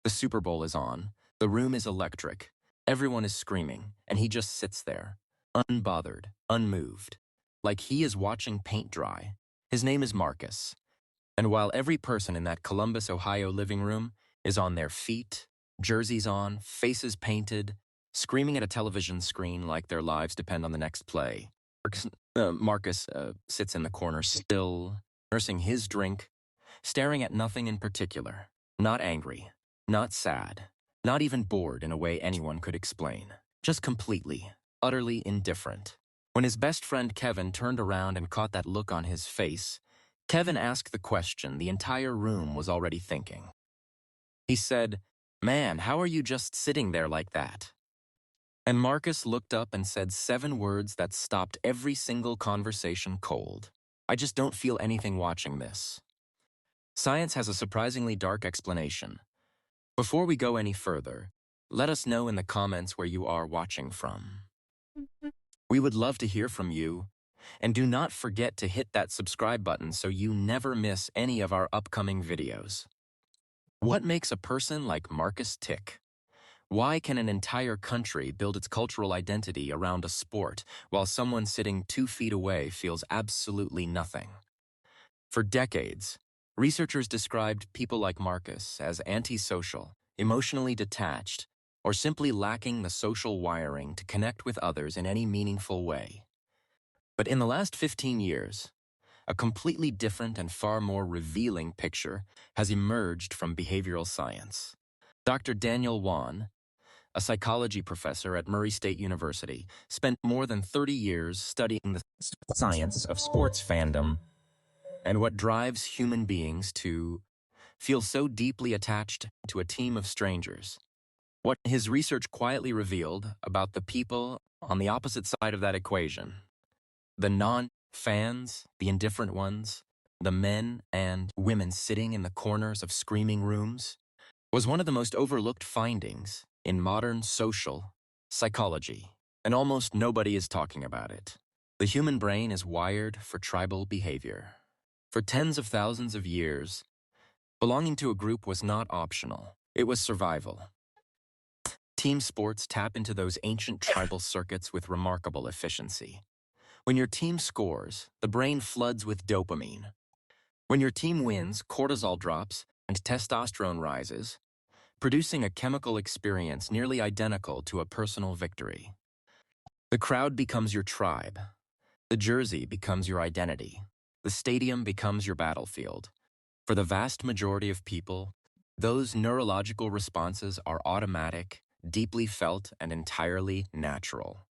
The Super Bowl is on. The room is electric. Everyone is screaming, and he just sits there, unbothered, unmoved, like he is watching paint dry. His name is Marcus. And while every person in that Columbus, Ohio living room is on their feet, jerseys on, faces painted, screaming at a television screen like their lives depend on the next play, Marcus sits in the corner still, nursing his drink, staring at nothing in particular, not angry, not sad, not even bored in a way anyone could explain, just completely, utterly indifferent. When his best friend Kevin turned around and caught that look on his face, Kevin asked the question the entire room was already thinking. He said, "Man, how are you just sitting there like that?" And Marcus looked up and said 7 words that stopped every single conversation cold. "I just don't feel anything watching this." Science has a surprisingly dark explanation. Before we go any further, let us know in the comments where you are watching from. We would love to hear from you, and do not forget to hit that subscribe button so you never miss any of our upcoming videos. What makes a person like Marcus tick? Why can an entire country build its cultural identity around a sport while someone sitting 2 feet away feels absolutely nothing? For decades, researchers described people like Marcus as antisocial, emotionally detached, or simply lacking the social wiring to connect with others in any meaningful way. But in the last 15 years, a completely different and far more revealing picture has emerged from behavioral science. Dr. Daniel Wann, a psychology professor at Murray State University, spent more than 30 years studying the science of sports fandom and what drives human beings to feel so deeply attached to a team of strangers. What his research quietly revealed about the people on the opposite side of that equation, the non-fans, the indifferent ones, the men and women sitting in the corners of screaming rooms, was one of the most overlooked findings in modern social psychology, and almost nobody is talking about it. The human brain is wired for tribal behavior. For tens of thousands of years, belonging to a group was not optional. It was survival. Team sports tap into those ancient tribal circuits with remarkable efficiency. When your team scores, the brain floods with dopamine. When your team wins, cortisol drops and testosterone rises, producing a chemical experience nearly identical to a personal victory. The crowd becomes your tribe. The jersey becomes your identity. The stadium becomes your battlefield. For the vast majority of people, those neurological responses are automatic, deeply felt, and entirely natural.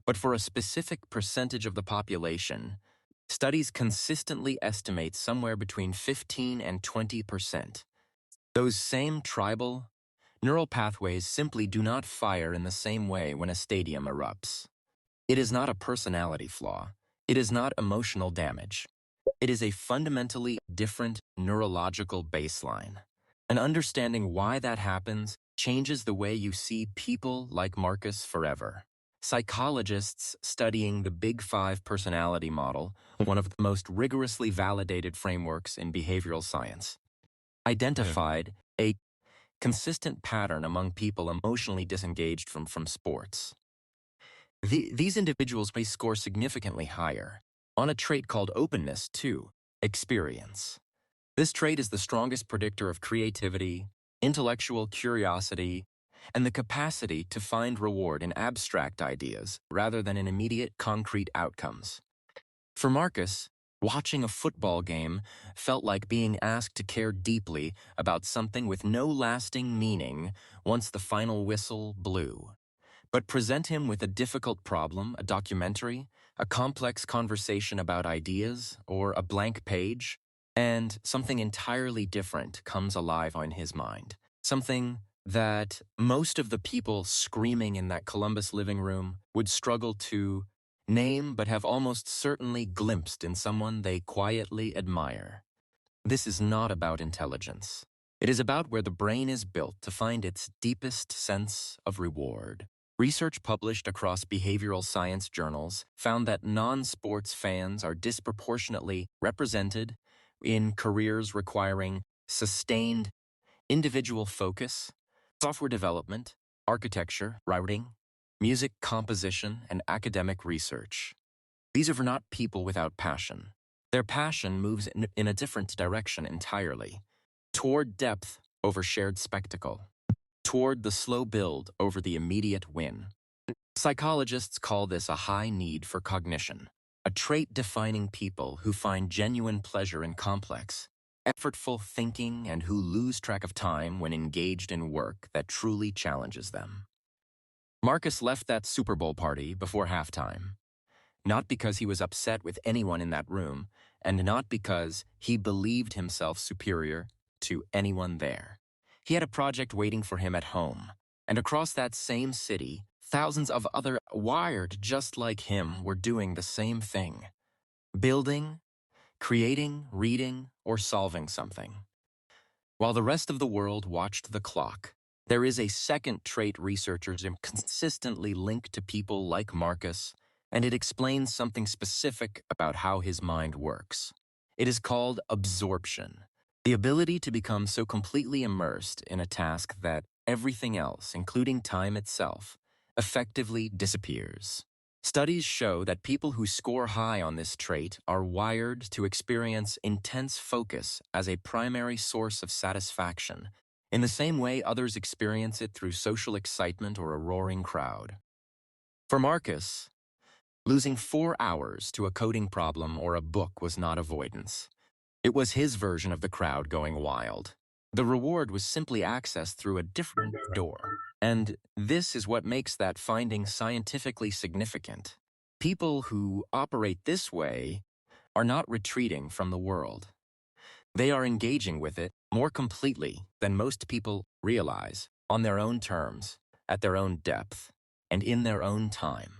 But for a specific percentage of the population, studies consistently estimate somewhere between 15 and 20%. Those same tribal, neural pathways simply do not fire in the same way when a stadium erupts. It is not a personality flaw. It is not emotional damage. It is a fundamentally different neurological baseline. And understanding why that happens changes the way you see people like Marcus forever. Psychologists studying the Big Five personality model, one of the most rigorously validated frameworks in behavioral science, identified a consistent pattern among people emotionally disengaged from sports. These individuals may score significantly higher on a trait called openness to experience. This trait is the strongest predictor of creativity, intellectual curiosity, and the capacity to find reward in abstract ideas rather than in immediate concrete outcomes. For Marcus, watching a football game felt like being asked to care deeply about something with no lasting meaning once the final whistle blew. But present him with a difficult problem, a documentary, a complex conversation about ideas, or a blank page, and something entirely different comes alive in his mind. Something that most of the people screaming in that Columbus living room would struggle to name but have almost certainly glimpsed in someone they quietly admire. This is not about intelligence. It is about where the brain is built to find its deepest sense of reward. Research published across behavioral science journals found that non-sports fans are disproportionately represented in careers requiring sustained individual focus, software development, architecture, writing, music composition, and academic research. These are not people without passion. Their passion moves in a different direction entirely, toward depth over shared spectacle, toward the slow build over the immediate win. Psychologists call this a high need for cognition, a trait defining people who find genuine pleasure in complex, effortful thinking and who lose track of time when engaged in work that truly challenges them. Marcus left that Super Bowl party before halftime, not because he was upset with anyone in that room, and not because he believed himself superior to anyone there. He had a project waiting for him at home, and across that same city, thousands of other wired just like him were doing the same thing. Building, creating, reading, or solving something. While the rest of the world watched the clock, there is a second trait researchers consistently link to people like Marcus, and it explains something specific about how his mind works. It is called absorption, the ability to become so completely immersed in a task that everything else, including time itself, effectively disappears. Studies show that people who score high on this trait are wired to experience intense focus as a primary source of satisfaction, in the same way others experience it through social excitement or a roaring crowd. For Marcus, losing 4 hours to a coding problem or a book was not avoidance. It was his version of the crowd going wild. The reward was simply access through a different door. And this is what makes that finding scientifically significant. People who operate this way are not retreating from the world. They are engaging with it more completely than most people realize, on their own terms, at their own depth, and in their own time.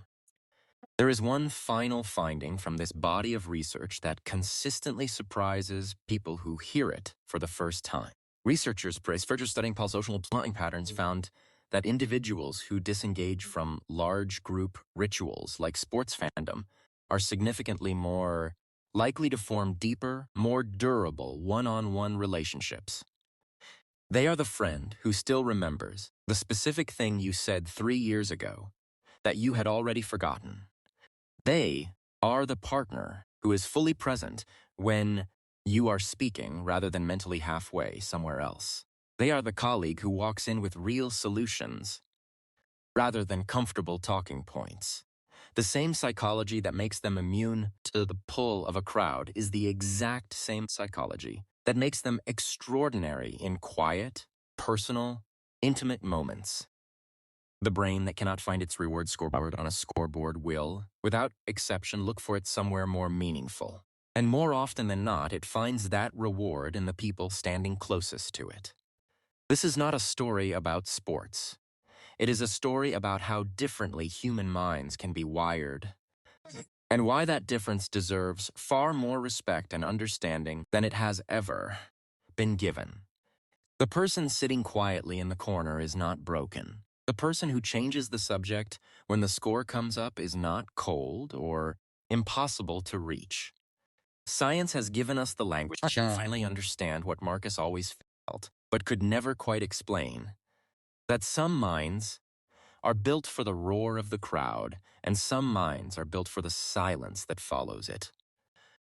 There is one final finding from this body of research that consistently surprises people who hear it for the first time. Researchers studying social plotting patterns found that individuals who disengage from large group rituals like sports fandom are significantly more likely to form deeper, more durable one-on-one relationships. They are the friend who still remembers the specific thing you said 3 years ago that you had already forgotten. They are the partner who is fully present when you are speaking rather than mentally halfway somewhere else. They are the colleague who walks in with real solutions rather than comfortable talking points. The same psychology that makes them immune to the pull of a crowd is the exact same psychology that makes them extraordinary in quiet, personal, intimate moments. The brain that cannot find its reward scoreboard on a scoreboard will, without exception, look for it somewhere more meaningful. And more often than not, it finds that reward in the people standing closest to it. This is not a story about sports. It is a story about how differently human minds can be wired, and why that difference deserves far more respect and understanding than it has ever been given. The person sitting quietly in the corner is not broken. The person who changes the subject when the score comes up is not cold or impossible to reach. Science has given us the language to finally understand what Marcus always felt, but could never quite explain. That some minds are built for the roar of the crowd, and some minds are built for the silence that follows it.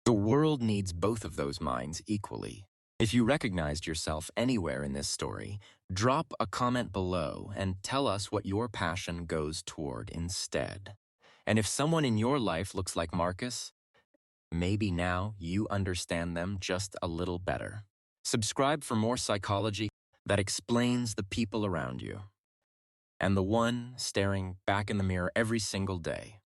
The world needs both of those minds equally. If you recognized yourself anywhere in this story, drop a comment below and tell us what your passion goes toward instead. And if someone in your life looks like Marcus, maybe now you understand them just a little better. Subscribe for more psychology that explains the people around you and the one staring back in the mirror every single day.